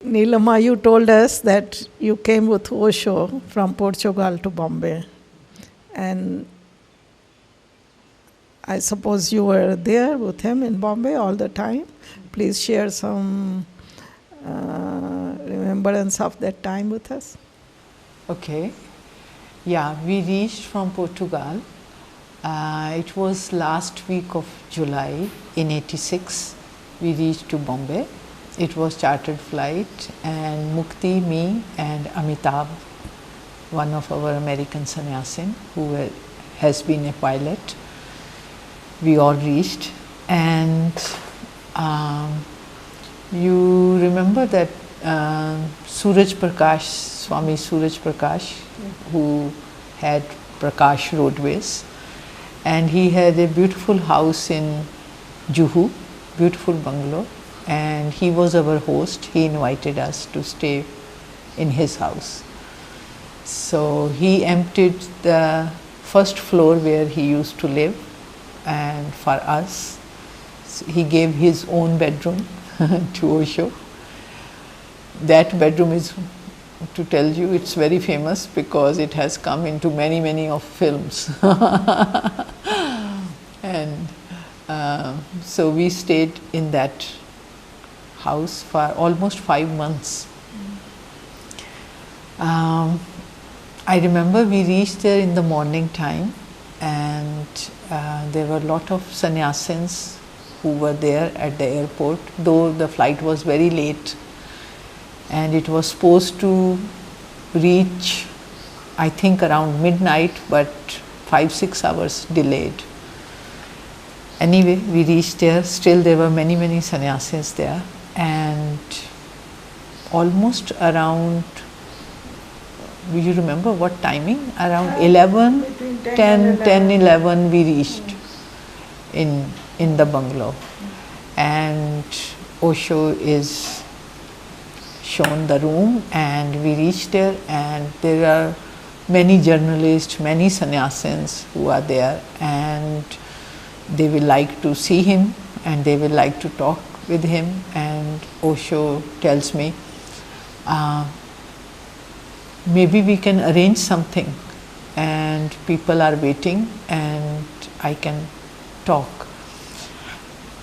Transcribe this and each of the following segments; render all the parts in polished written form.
Neelama, you told us that you came with Osho from Portugal to Bombay. And I suppose you were there with him in Bombay all the time. Please share some remembrance of that time with us. Okay. Yeah, we reached from Portugal. It was last week of July in '86. We reached to Bombay. It was chartered flight, and Mukti, me, and Amitabh, one of our American sannyasin who has been a pilot, we all reached. And you remember that Suraj Prakash, Swami Suraj Prakash, who had Prakash Roadways, and he had a beautiful house in Juhu, beautiful bungalow, and he was our host. He invited us to stay in his house. So he emptied the first floor where he used to live, and for us he gave his own bedroom to Osho. That bedroom is, to tell you, it's very famous because it has come into many of films. And so we stayed in that house for almost 5 months. I remember we reached there in the morning time, and there were a lot of sannyasins who were there at the airport, though the flight was very late and it was supposed to reach, I think, around midnight, but 5-6 hours delayed. Anyway, we reached there. Still there were many sannyasins there, and almost around, do you remember what timing? Around 11, 10, 11 we reached in the bungalow. And Osho is shown the room, and we reached there, and there are many journalists, many sannyasins who are there, and they will like to see him and they will like to talk with him. And Osho tells me, maybe we can arrange something, and people are waiting and I can talk.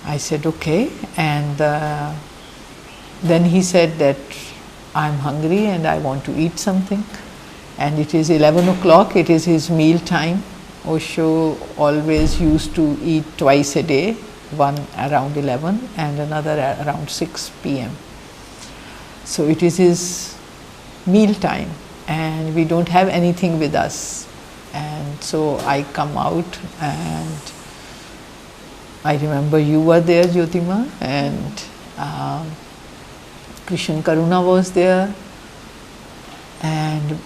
I said okay, and then he said that I'm hungry and I want to eat something, and it is 11 o'clock, it is his meal time. Osho always used to eat twice a day, one around 11 and another around 6 p.m. So it is his meal time and we don't have anything with us. And so I come out, and I remember you were there, Jyotima, and Krishan Karuna was there, and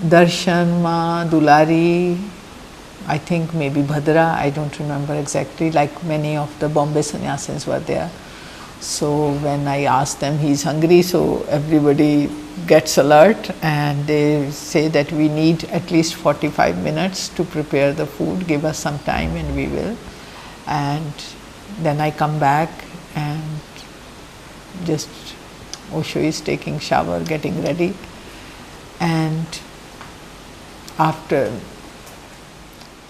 Darshan, Ma, Dulari, I think maybe Bhadra, I don't remember exactly, like many of the Bombay sannyasins were there. So when I asked them, he's hungry, so everybody gets alert and they say that we need at least 45 minutes to prepare the food, give us some time and we will. And then I come back and just Osho is taking shower, getting ready, and after,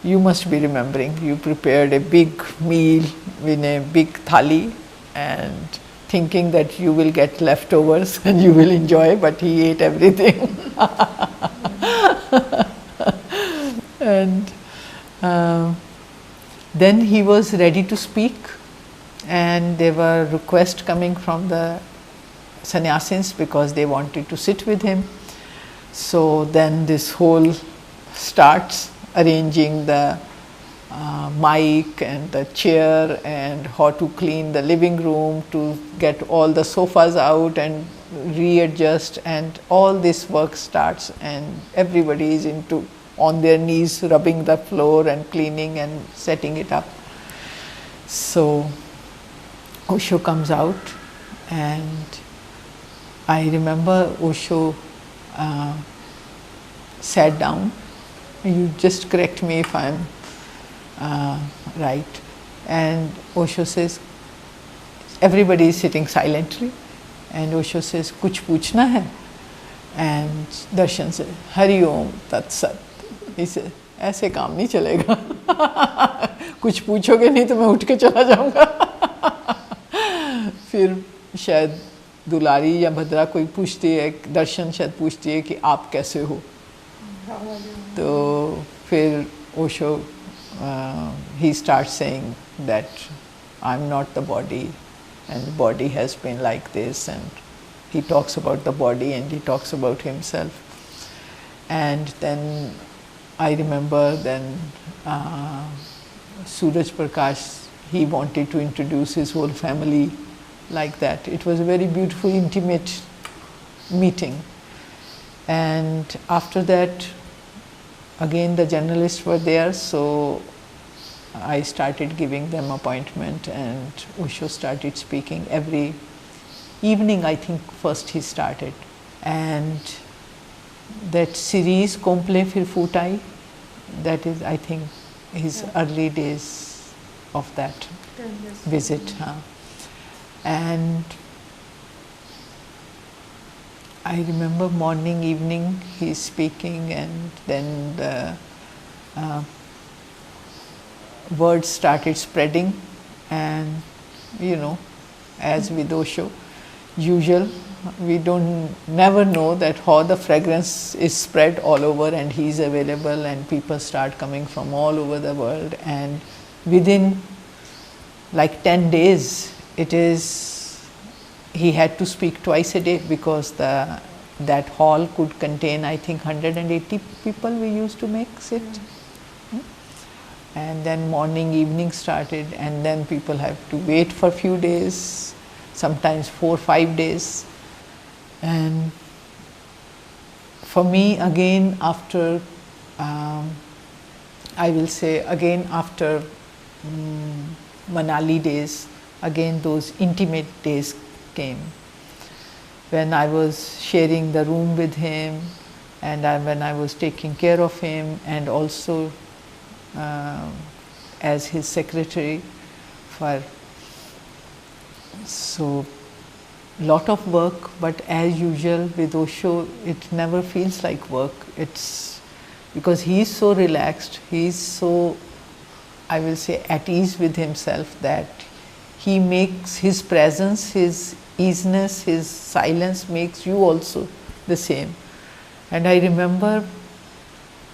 you must be remembering, you prepared a big meal in a big thali and thinking that you will get leftovers and you will enjoy, but he ate everything. And then he was ready to speak, and there were requests coming from the sannyasins because they wanted to sit with him. So then this whole starts, arranging the mic and the chair and how to clean the living room, to get all the sofas out and readjust, and all this work starts, and everybody is on their knees rubbing the floor and cleaning and setting it up. So Osho comes out, and I remember Osho sat down. You just correct me if I'm right. And Osho says, everybody is sitting silently, and Osho says, "Kuch पूछना है?" And Darshan said, "Hari Om Tat Sat." He said, "ऐसे काम नहीं चलेगा, कुछ पूछोगे नहीं तो मैं उठ के चला जाऊंगा." फिर शायद दुलारी या भद्रा कोई पूछती है, दर्शन शायद पूछती है कि आप कैसे हो, तो फिर Osho he starts saying that I'm not the body and the body has been like this, and he talks about the body and he talks about himself. And then I remember then Suraj Prakash, he wanted to introduce his whole family like that. It was a very beautiful, intimate meeting. And after that, again the journalists were there, so I started giving them appointment, and Osho started speaking every evening. I think first he started, and that series Komple Fir Futai, that is I think his early days of that visit. And I remember morning, evening he's speaking, and then the words started spreading, and you know, as with Osho, usual, we never know that how the fragrance is spread all over, and he is available, and people start coming from all over the world, and within like 10 days, he had to speak twice a day, because that hall could contain I think 180 people we used to make sit. And then morning, evening started, and then people have to wait for a few days, sometimes 4 or 5 days. And for me, again after, I will say again after Manali days, again those intimate days came, when I was sharing the room with him, and when I was taking care of him, and also as his secretary for, so lot of work, but as usual with Osho, it never feels like work. It's because he is so relaxed, he is so, I will say, at ease with himself, that he makes his presence, his easiness, his silence makes you also the same. And I remember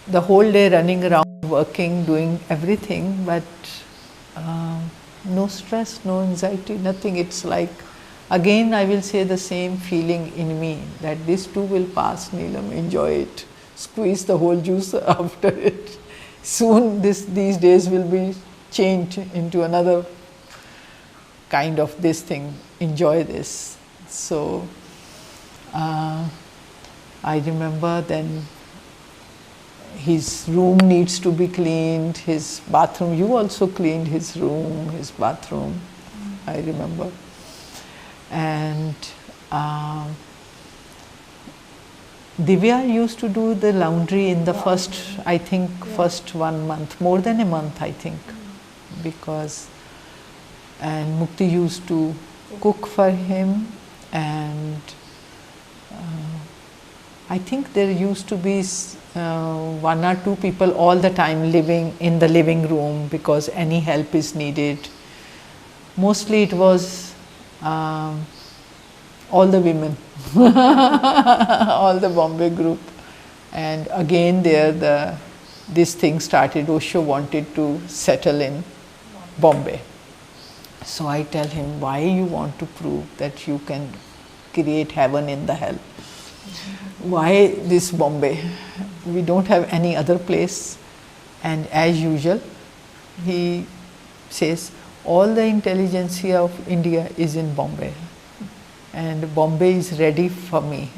the whole day running around, working, doing everything, but no stress, no anxiety, nothing. It's like, again I will say the same feeling in me, that this too will pass, Neelam, enjoy it, squeeze the whole juice after it. Soon these days will be changed into another kind of this thing, enjoy this. So I remember then his room needs to be cleaned, his bathroom, you also cleaned his room, his bathroom, I remember. And Divya used to do the laundry in the first, I think, first 1 month, more than a month I think, because, and Mukti used to cook for him, and I think there used to be 1 or 2 people all the time living in the living room, because any help is needed. Mostly it was all the women, all the Bombay group. And again there this thing started. Osho wanted to settle in Bombay. So I tell him, why you want to prove that you can create heaven in the hell? Why this Bombay? We don't have any other place. And as usual, he says, all the intelligentsia of India is in Bombay, and Bombay is ready for me,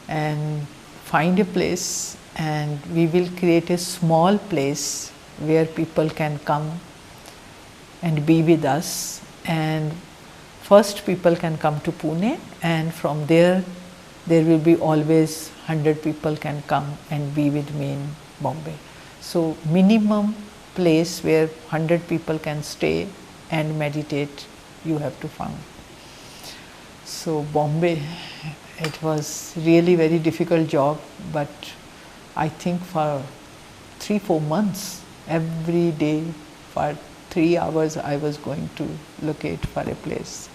and find a place, and we will create a small place where people can come and be with us. And first people can come to Pune, and from there will be always 100 people can come and be with me in Bombay. So minimum place where 100 people can stay and meditate you have to find. So Bombay, it was really very difficult job, but I think for 3-4 months, every day for 3 hours I was going to locate for a place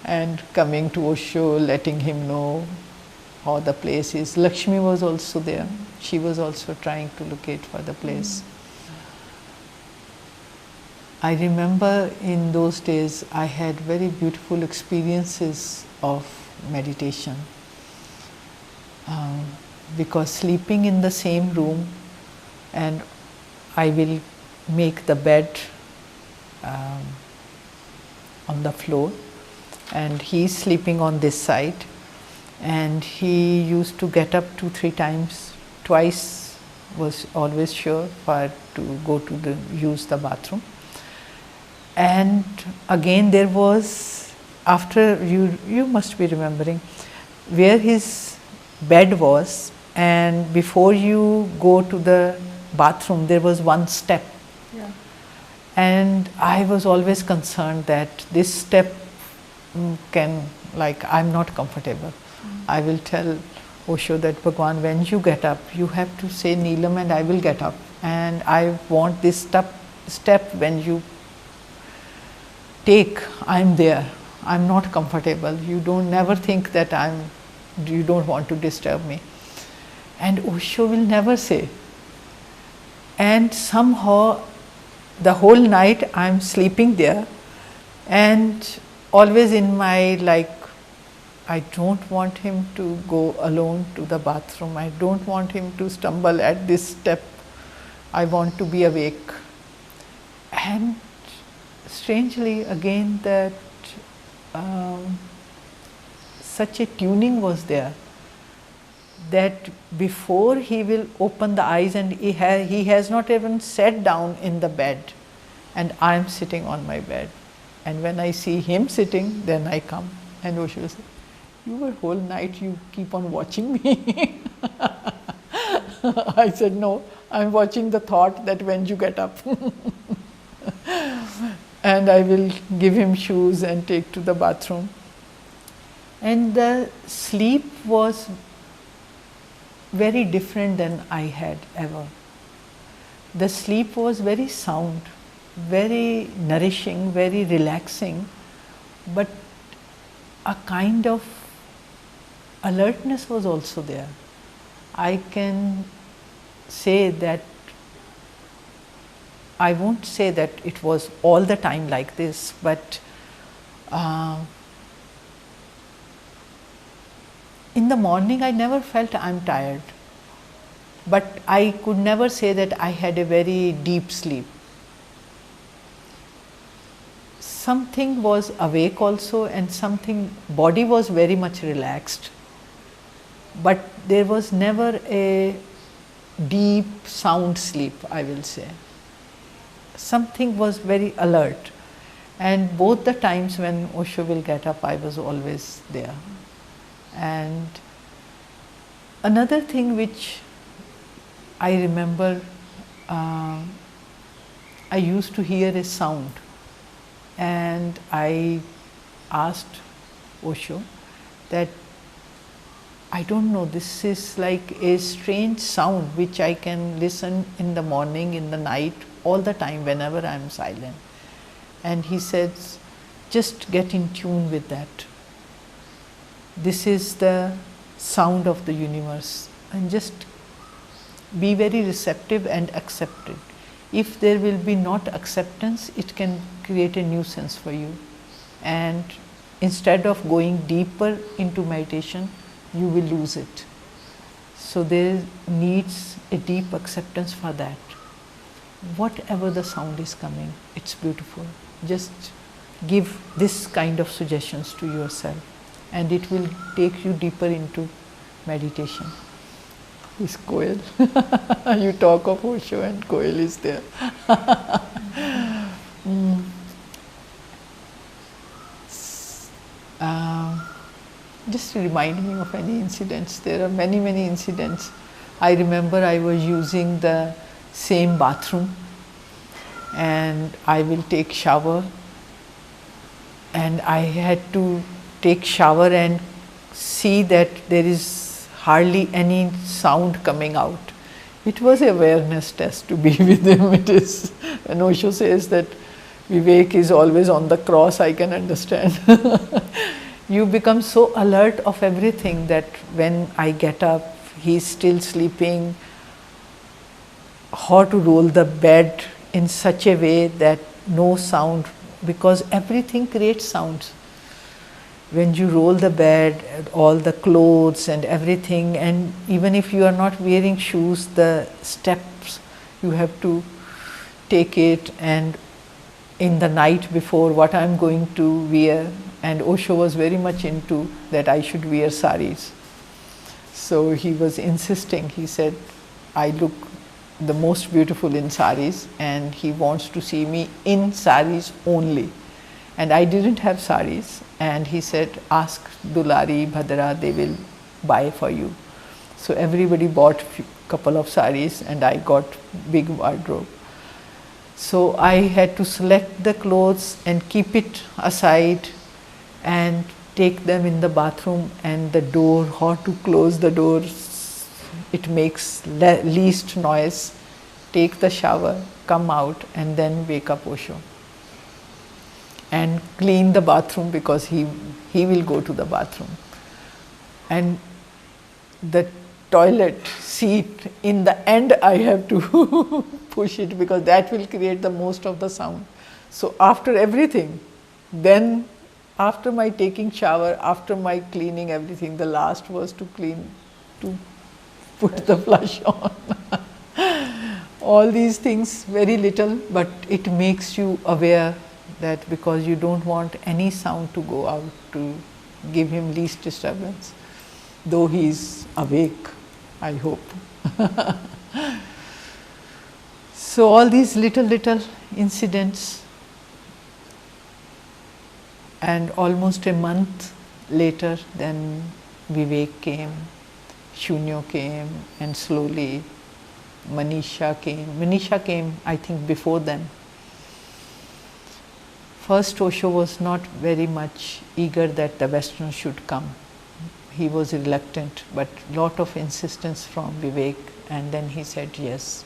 and coming to Osho, letting him know how the place is. Lakshmi was also there. She was also trying to locate for the place. I remember in those days I had very beautiful experiences of meditation, because sleeping in the same room, and I will make the bed on the floor and he is sleeping on this side, and he used to get up 2-3 times, twice was always sure for to go to use the bathroom. And again there was, after you must be remembering where his bed was, and before you go to the bathroom there was one step. Yeah. And I was always concerned that this step can, like, I'm not comfortable. I will tell Osho that, Bhagwan, when you get up you have to say Neelam and I will get up, and I want this step when you take, I'm there, I'm not comfortable, you don't never think that you don't want to disturb me. And Osho will never say. And somehow the whole night I'm sleeping there, and always in my, like, I don't want him to go alone to the bathroom, I don't want him to stumble at this step, I want to be awake. And strangely again that such a tuning was there that before he will open the eyes, and he has not even sat down in the bed, and I am sitting on my bed, and when I see him sitting, then I come, and Osho says, you were whole night you keep on watching me. I said, no, I am watching the thought that when you get up. And I will give him shoes and take to the bathroom. And the sleep was very different than I had ever. The sleep was very sound, very nourishing, very relaxing, but a kind of alertness was also there. I can say that, I won't say that it was all the time like this, but in the morning I never felt I'm tired, but I could never say that I had a very deep sleep. Something was awake also, and something, body was very much relaxed, but there was never a deep sound sleep, I will say. Something was very alert, and both the times when Osho will get up, I was always there. And another thing which I remember, I used to hear a sound, and I asked Osho that, I don't know, this is like a strange sound which I can listen in the morning, in the night, all the time whenever I am silent. And he says, just get in tune with that. This is the sound of the universe, and just be very receptive and accept it. If there will be not acceptance, it can create a nuisance for you, and instead of going deeper into meditation, you will lose it. So there needs a deep acceptance for that. Whatever the sound is coming, it's beautiful. Just give this kind of suggestions to yourself, and it will take you deeper into meditation. This Koel. You talk of Osho and Koel is there. Just remind me of any incidents. There are many, many incidents. I remember I was using the same bathroom, and I will take shower, and I had to take shower and see that there is hardly any sound coming out. It was an awareness test to be with him. It is, when Osho says that Vivek is always on the cross, I can understand. You become so alert of everything that when I get up, he's still sleeping, how to roll the bed in such a way that no sound, because everything creates sounds. When you roll the bed, all the clothes and everything, and even if you are not wearing shoes, the steps, you have to take it, and in the night before, what I am going to wear, and Osho was very much into that I should wear saris. So he was insisting, he said, I look the most beautiful in saris, and he wants to see me in saris only. And I didn't have saris, and he said, ask Dulari, Bhadra, they will buy for you. So everybody bought couple of saris, and I got big wardrobe. So I had to select the clothes and keep it aside and take them in the bathroom, and the door, how to close the door, it makes least noise, take the shower, come out, and then wake up Osho. And clean the bathroom, because he will go to the bathroom. And the toilet seat, in the end I have to push it, because that will create the most of the sound. So after everything, then after my taking shower, after my cleaning everything, the last was to clean, to put the flush on. All these things, very little, but it makes you aware that, because you don't want any sound to go out, to give him least disturbance, though he is awake, I hope. So all these little incidents, and almost a month later, then Vivek came, Shunyo came, and slowly Manisha came. Manisha came, I think, before then. First, Osho was not very much eager that the Westerners should come. He was reluctant, but lot of insistence from Vivek, and then he said yes.